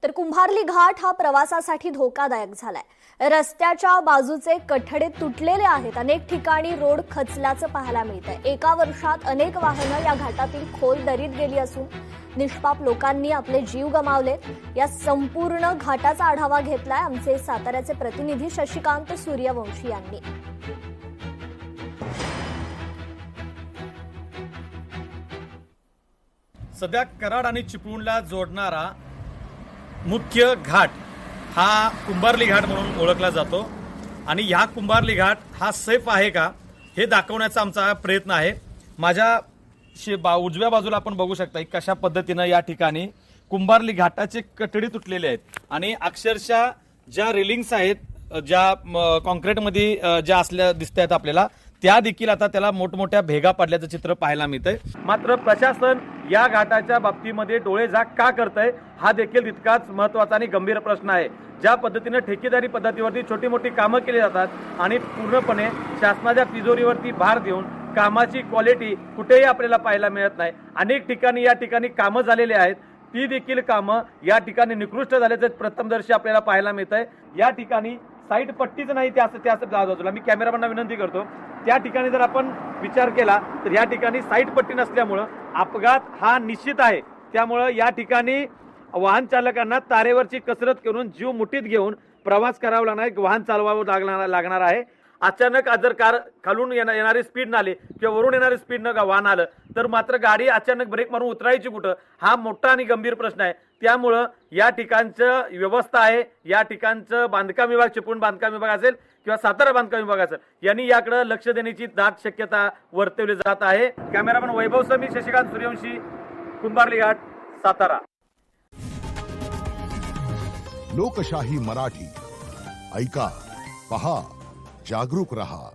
तर कुंभार्ली घाट हा प्रवासासाठी धोकादायक झालाय। रस्त्याच्या बाजूचे कठडे तुटलेले आहेत। अनेक ठिकाणी रोड खचल्याचं पाहायला मिळतंय। एका वर्षात अनेक वाहनं या घाटातील खोल दरीत गेली असून निष्पाप लोकांनी आपले जीव गमावलेत। या संपूर्ण घाटाचा आढावा घेतलाय आमचे साताऱ्याचे प्रतिनिधी शशिकांत सूर्यवंशी यांनी। सध्या कराड आणि चिपळूणला जोडणारा मुख्य घाट हा कुंभार्ली घाट म्हणून ओळखला जातो आणि ह्या कुंभार्ली घाट हा सेफ आहे का हे दाखवण्याचा आमचा प्रयत्न आहे। माझ्या उजव्या बाजूला आपण बघू शकता कशा पद्धतीनं या ठिकाणी कुंभार्ली घाटाचे कठडे तुटलेले आहेत आणि अक्षरशः ज्या रेलिंग्स आहेत ज्या कॉन्क्रीटमध्ये ज्या असल्या दिसत आहेत आपल्याला त्या देखील आता त्याला मोठमोठ्या भेगा पडल्याचं चित्र पाहायला मिळतंय। मात्र प्रशासन या घाटाच्या बाबतीमध्ये डोळेझाक का करतंय हा देखील तितकाच महत्त्वाचा आणि गंभीर प्रश्न आहे। ज्या पद्धतीने ठेकेदारी पद्धतीवरती छोटी मोठी कामं केली जातात आणि पूर्णपणे शासनाच्या तिजोरीवरती भार देऊन कामाची क्वालिटी कुठेही आपल्याला पाहायला मिळत नाही। अनेक ठिकाणी या ठिकाणी कामं झालेली आहेत, ती देखील कामं या ठिकाणी निकृष्ट झाल्याचं प्रथमदर्शी आपल्याला पाहायला मिळतंय। या ठिकाणी साईड पट्टीच नाही त्या बाजूला मी कॅमेरामॅनना विनंती करतो त्या ठिकाणी जर आपण विचार केला तर या ठिकाणी साईड पट्टी नसल्यामुळं अपघात हा निश्चित आहे। त्यामुळं या ठिकाणी वाहन चालकांना तारेवरची कसरत करून जीव मुठीत घेऊन प्रवास करावा लागणार, वाहन चालवावं लागणार आहे। अचानक जर कार खालून येणारी स्पीड आली किंवा वरून येणारी स्पीड न वाहन आलं तर मात्र गाडी अचानक ब्रेक मारून उतरायची कुठं हा मोठा आणि गंभीर प्रश्न आहे। त्यामुळं या ठिकाणचं व्यवस्था आहे, या ठिकाणचं बांधकाम विभाग, चिपळूण बांधकाम विभाग असेल किंवा सातारा बांधकाम विभाग असेल यांनी याकडे लक्ष देण्याची दाट शक्यता वर्तवली जात आहे। कॅमेरामन वैभव समी, शशिकांत सूर्यवंशी, कुंभार्ली घाट, सातारा। लोकशाही मराठी ऐका, पहा, जागरूक रहा।